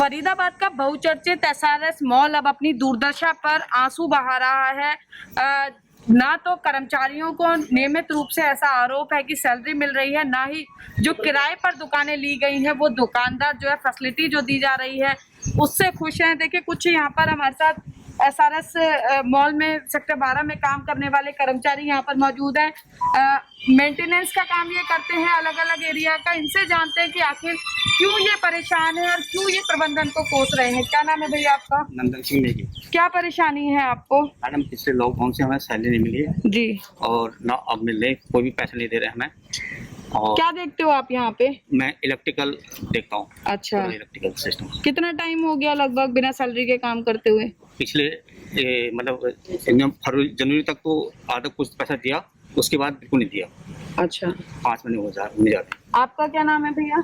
फरीदाबाद का बहुचर्चित SRS mall अब अपनी दुर्दशा पर आंसू बहा रहा है। ना तो कर्मचारियों को नियमित रूप से ऐसा आरोप है कि सैलरी मिल रही है, ना ही जो किराए पर दुकानें ली गई हैं वो दुकानदार जो है फैसिलिटी जो दी जा रही है उससे खुश हैं। देखिए कुछ यहाँ पर हमारे साथ एसआरएस मॉल में सेक्टर 12 में काम करने वाले कर्मचारी यहाँ पर मौजूद हैं। मेंटेनेंस का काम ये करते हैं अलग अलग एरिया का। इनसे जानते हैं कि आखिर क्यों ये परेशान है और क्यों ये प्रबंधन को कोस रहे हैं। क्या नाम है भैया आपका? नंदन सिंह नेगी। क्या परेशानी है आपको? मैडम पिछले लॉकडाउन से हमें सैलरी नहीं मिली है जी। और ना अब मिल रही, कोई भी पैसे नहीं दे रहे हमें। और क्या देखते हो आप यहाँ पे? मैं इलेक्ट्रिकल देखता हूँ। अच्छा, इलेक्ट्रिकल सिस्टम कितना टाइम हो गया लगभग बिना सैलरी के काम करते हुए? पिछले मतलब फरवरी जनवरी तक तो आधा कुछ पैसा दिया, उसके बाद बिल्कुल नहीं दिया। अच्छा, 5 महीने हो जाते। आपका क्या नाम है भैया?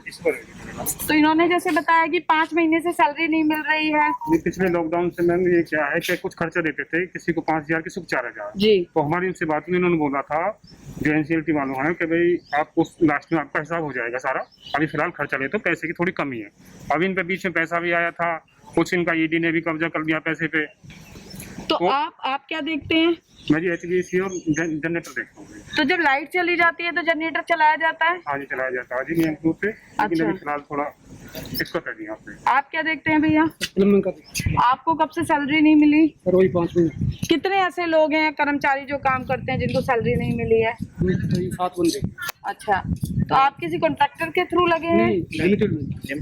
तो इन्होंने जैसे बताया कि 5 महीने से सैलरी नहीं मिल रही है। पिछले लॉकडाउन से मैम ये क्या है कि कुछ खर्चा देते थे, किसी को 5,000 किसी को 4,000 जी। तो हमारी उनसे बात हुई, उन्होंने बोला था जो एनसीएलटी वालों हैं कि भाई आपको लास्ट में आपका हिसाब हो जाएगा सारा, अभी फिलहाल खर्चा ले तो पैसे की थोड़ी कमी है। अभी इन पे बीच में पैसा भी आया था, कुछ इनका ईडी ने भी कब्जा कर लिया पैसे पे। तो आप क्या देखते हैं? मैं जी HVAC और जनरेटर देखता हूँ। तो जब लाइट चली जाती है तो जनरेटर चलाया जाता है? आज ही चलाया जाता है, आज ही नियम रूप से, लेकिन अच्छा। अभी फिलहाल थोड़ा दिक्कत है यहाँ पे। आप क्या देखते हैं भैया? आपको कब से सैलरी नहीं मिली? वही 5 महीने। कितने ऐसे लोग हैं कर्मचारी जो काम करते हैं जिनको सैलरी नहीं मिली है? 7 बंदे। अच्छा, तो आप किसी कॉन्ट्रैक्टर के थ्रू लगे हैं? लिमिटेड में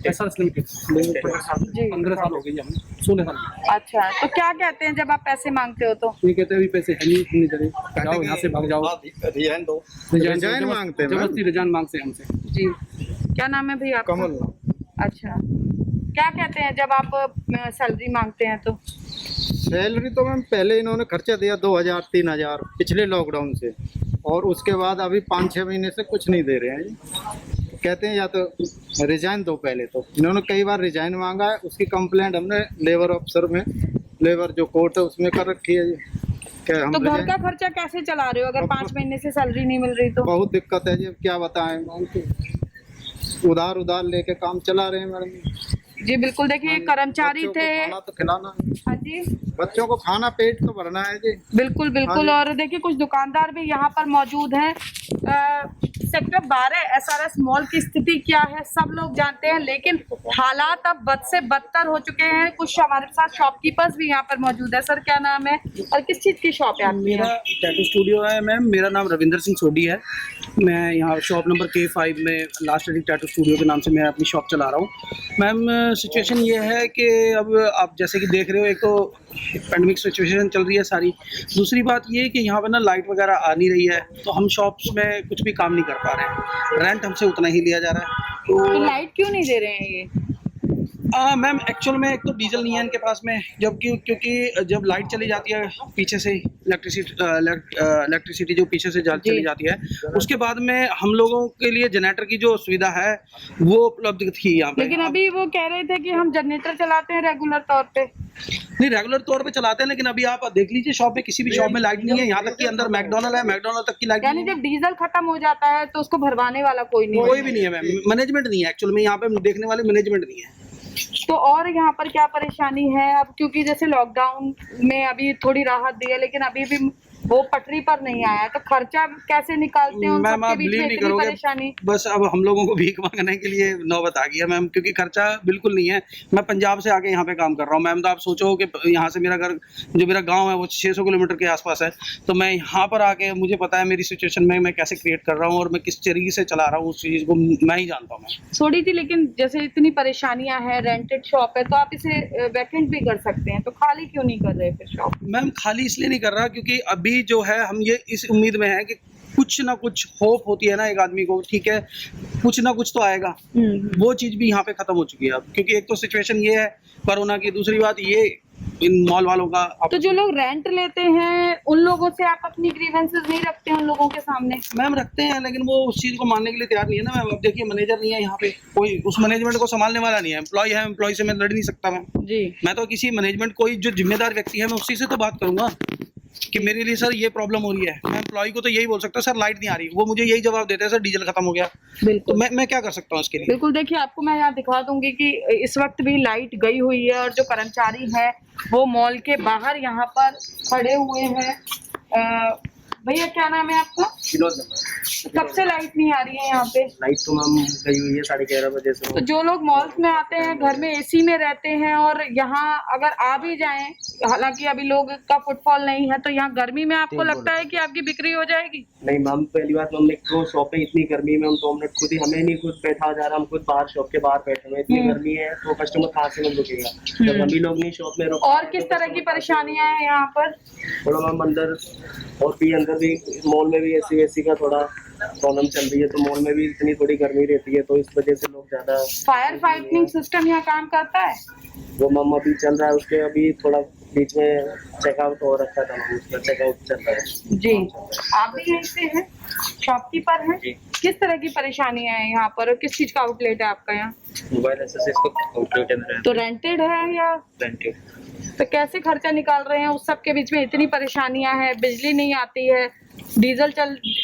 एसआरएस लिमिटेड जी। 15 साल हो गए हमें, 16 साल। अच्छा, तो क्या कहते हैं जब आप पैसे मांगते हो तो? ये कहते हैं अभी पैसे है नहीं दे रहे, जाओ यहाँ से भाग जाओ। रिजाइन दो। रिजाइन मांगते हैं, जबरदस्ती रिजाइन मांगते हैं हमसे। जी। क्या नाम है भैया आपका? कमल। अच्छा, क्या कहते हैं जब आप सैलरी मांगते हैं तो? सैलरी तो मैम पहले इन्होंने खर्चा दिया 2,000 3,000 पिछले लॉकडाउन से, और उसके बाद अभी 5-6 महीने से कुछ नहीं दे रहे हैं। कहते हैं या तो रिजाइन दो पहले। तो इन्होंने कई बार रिजाइन मांगा है, उसकी कंप्लेंट हमने लेबर अफसर में, लेबर जो कोर्ट है उसमें कर रखी है। क्या हम तो घर का खर्चा कैसे चला रहे हो अगर 5 महीने से सैलरी नहीं मिल रही तो? बहुत दिक्कत है जी, अब क्या बताएं, उधार लेके काम चला रहे हैं मैडम। जी बिल्कुल, देखिए कर्मचारी बच्चों को थे। खाना तो खिलाना है, हाँ जी, बच्चों को खाना पेट तो भरना है जी। बिल्कुल बिल्कुल। और देखिए कुछ दुकानदार भी यहाँ पर मौजूद हैं। सेक्टर 12 एसआरएस मॉल की स्थिति क्या है सब लोग जानते हैं, लेकिन हालात अब बद से बदतर हो चुके हैं। कुछ हमारे साथ शॉपकीपर्स भी यहाँ पर मौजूद है। सर क्या नाम है और किस चीज़ की शॉप है आपकी? मेरा टैटू स्टूडियो है मैम, मेरा नाम रविंदर सिंह सोडी है। मैं यहाँ शॉप नंबर K5 में लास्ट टैटू स्टूडियो के नाम से मैं अपनी शॉप चला रहा हूँ। मैम सिचुएशन ये है कि अब आप जैसे कि देख रहे हो, एक तो पैंडेमिक सिचुएशन चल रही है सारी, दूसरी बात ये है कि यहाँ पे ना लाइट वगैरह आ नहीं रही है, तो हम शॉप्स में कुछ भी काम नहीं कर पा रहे हैं। रेंट हमसे उतना ही लिया जा रहा है। तो लाइट क्यों नहीं दे रहे हैं ये? मैम एक्चुअल में एक तो डीजल नहीं है इनके पास में, जबकि क्योंकि जब लाइट चली जाती है पीछे से इलेक्ट्रिसिटी जो पीछे से चली जाती है, उसके बाद में हम लोगों के लिए जनरेटर की जो सुविधा है वो उपलब्ध थी यहाँ पे। लेकिन अभी वो कह रहे थे कि हम जनरेटर चलाते हैं रेगुलर तौर पे। नहीं, रेगुलर तौर पे चलाते हैं, लेकिन अभी आप देख लीजिए शॉप में, किसी भी शॉप में लाइट नहीं है। यहाँ तक कि अंदर मैकडोनल्ड है, मैकडोनल्ड तक की लाइट यानी नहीं है। जब डीजल खत्म हो जाता है तो उसको भरवाने वाला कोई नहीं है? कोई भी नहीं है मैम, मैनेजमेंट नहीं है एक्चुअल में, यहाँ पे देखने वाले मैनेजमेंट नहीं है। तो और यहाँ पर क्या परेशानी है अब? क्योंकि जैसे लॉकडाउन में अभी थोड़ी राहत दी है, लेकिन अभी भी वो पटरी पर नहीं आया, तो खर्चा कैसे निकालते हैं? मैम आप बिलीव नहीं करोगे, परेशानी बस अब हम लोगों को भीख मांगने के लिए नौबत आ गई है मैम, क्योंकि खर्चा बिल्कुल नहीं है। मैं पंजाब से आके यहाँ पे काम कर रहा हूँ मैम, तो आप सोचो कि यहाँ से मेरा घर, जो मेरा गांव है वो 600 किलोमीटर के आसपास है, तो मैं यहाँ पर आके मुझे पता है मेरी सिचुएशन में मैं कैसे क्रिएट कर रहा हूँ और मैं किस तरीके से चला रहा हूँ, उस चीज़ को मैं ही जानता हूँ। मैं छोड़ी थी, लेकिन जैसे इतनी परेशानियां हैं, रेंटेड शॉप है, तो आप इसे वैकेंट भी कर सकते हैं, तो खाली क्यों नहीं कर रहे फिर शॉप? मैम खाली इसलिए नहीं कर रहा क्योंकि अभी जो है हम ये इस उम्मीद में है कि कुछ ना कुछ होप होती है ना एक आदमी को, ठीक है, कुछ ना कुछ तो आएगा। वो चीज़ भी यहाँ पे खत्म हो चुकी है अब, क्योंकि एक तो सिचुएशन ये है कोरोना की, दूसरी बात ये इन मॉल वालों का। तो जो लोग रेंट लेते हैं उन लोगों से आप अपनी ग्रीवेंसेस नहीं रखते हैं उन लोगों के सामने? मैम रखते हैं, लेकिन वो उस चीज़ को मानने के लिए तैयार नहीं है ना मैम। अब देखिए मैनेजर नहीं है यहाँ पे, कोई उस मैनेजमेंट को संभालने वाला नहीं है। एम्प्लॉय है, एम्प्लॉय से मैं लड़ नहीं सकता मैम जी। मैं तो किसी मैनेजमेंट, कोई जो जिम्मेदार व्यक्ति है मैं उसी से तो बात करूंगा कि मेरे लिए सर ये प्रॉब्लम हो रही है, मैं एम्प्लॉय को तो यही बोल सकता हूँ सर लाइट नहीं आ रही, वो मुझे यही जवाब देते हैं सर डीजल खत्म हो गया। बिल्कुल। तो मैं क्या कर सकता हूँ इसके लिए? बिल्कुल, देखिए आपको मैं यहाँ दिखा दूंगी कि इस वक्त भी लाइट गई हुई है और जो कर्मचारी हैं वो मॉल के बाहर यहाँ पर खड़े हुए हैं। भैया क्या नाम है आपका? कब से लाइट नहीं आ रही है यहाँ पे? लाइट तो मैम गई हुई है 11:30 बजे से। तो जो लोग मॉल्स में आते हैं, घर में एसी में रहते हैं और यहाँ अगर आ भी जाएं, हालांकि अभी लोग का फुटफॉल नहीं है, तो यहाँ गर्मी में आपको लगता है कि आपकी बिक्री हो जाएगी? नहीं मैम, पहली बात मैम तो शॉप में इतनी गर्मी में हम 2 मिनट खुद ही हमें नहीं खुद बैठा जा रहा, हम खुद बाहर शॉप के बाहर बैठे हुए, इतनी गर्मी है तो कस्टमर कहाँ से में रुकेगा जब हम भी लोग नहीं शॉप में रुक। और किस तरह की परेशानियां हैं यहाँ पर? थोड़ा मैम अंदर और भी अंदर भी मॉल में भी एसी का थोड़ा प्रॉब्लम चल रही है, तो मॉल में भी इतनी थोड़ी गर्मी रहती है तो इस वजह से लोग ज्यादा। फायर फाइटिंग सिस्टम यहाँ काम करता है? वो मैम अभी चल रहा है, उसके अभी थोड़ा बीच में चेकआउट हो रखा था मैम, उसका चेकआउट चल रहा है। जी, आप भी यहीं से हैं, शॉपकीपर हैं? किस तरह की परेशानियां हैं यहाँ पर और किस चीज का आउटलेट है आपका यहाँ? मोबाइल एक्सेसरीज का आउटलेट है मेरा। तो रेंटेड है या? रेंटेड। तो कैसे खर्चा निकाल रहे हैं? उस सब के बीच में इतनी परेशानियां हैं, बिजली नहीं आती है, डीजल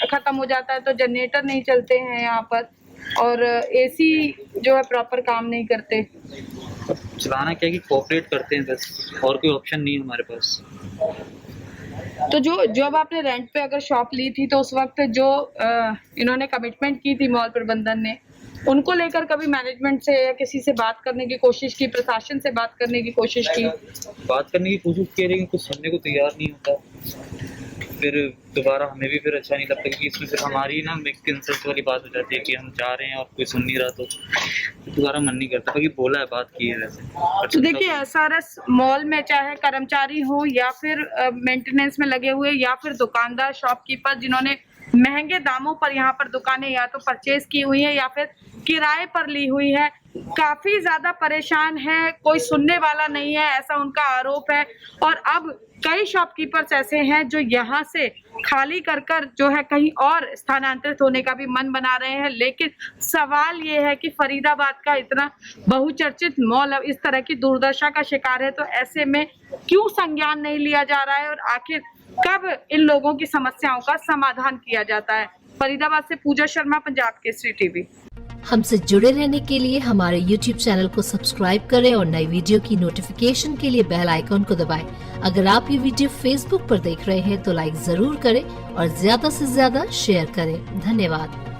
खत्म हो जाता है तो जनरेटर नहीं चलते हैं यहाँ पर, और एसी जो है प्रॉपर काम नहीं करते। चलाना क्या कि कोऑपरेट करते हैं बस, और कोई ऑप्शन नहीं है हमारे पास। तो जो जब आपने रेंट पे अगर शॉप ली थी तो उस वक्त जो इन्होंने कमिटमेंट की थी मॉल प्रबंधन ने, उनको लेकर कभी मैनेजमेंट से या किसी से बात करने की कोशिश की, प्रशासन से बात करने की कोशिश की? बात करने की कोशिश की लेकिन कुछ सुनने को तैयार नहीं होता। फिर दोबारा हमें भी फिर अच्छा नहीं लगता क्योंकि इसमें फिर हमारी ना एक इंसल्ट वाली बात हो जाती है कि हम जा रहे हैं और कोई सुन नहीं रहा, तो दोबारा मन नहीं करता। बाकी बोला है, बात की है वैसे। तो देखिए एसआरएस मॉल में चाहे कर्मचारी हो या फिर मेंटेनेंस में लगे हुए या फिर दुकानदार, शॉपकीपर जिन्होंने महंगे दामों पर यहाँ पर दुकानें या तो परचेज की हुई है या फिर किराए पर ली हुई है, काफी ज्यादा परेशान है, कोई सुनने वाला नहीं है, ऐसा उनका आरोप है। और अब कई शॉपकीपर्स ऐसे हैं जो यहाँ से खाली कर कर जो है कहीं और स्थानांतरित होने का भी मन बना रहे हैं। लेकिन सवाल ये है कि फरीदाबाद का इतना बहुचर्चित मॉल अब इस तरह की दुर्दशा का शिकार है, तो ऐसे में क्यों संज्ञान नहीं लिया जा रहा है और आखिर कब इन लोगों की समस्याओं का समाधान किया जाता है? फरीदाबाद से पूजा शर्मा, पंजाब केसरी टीवी। हमसे जुड़े रहने के लिए हमारे YouTube चैनल को सब्सक्राइब करें और नई वीडियो की नोटिफिकेशन के लिए बेल आइकॉन को दबाएं। अगर आप ये वीडियो Facebook पर देख रहे हैं तो लाइक जरूर करें और ज्यादा से ज्यादा शेयर करें। धन्यवाद।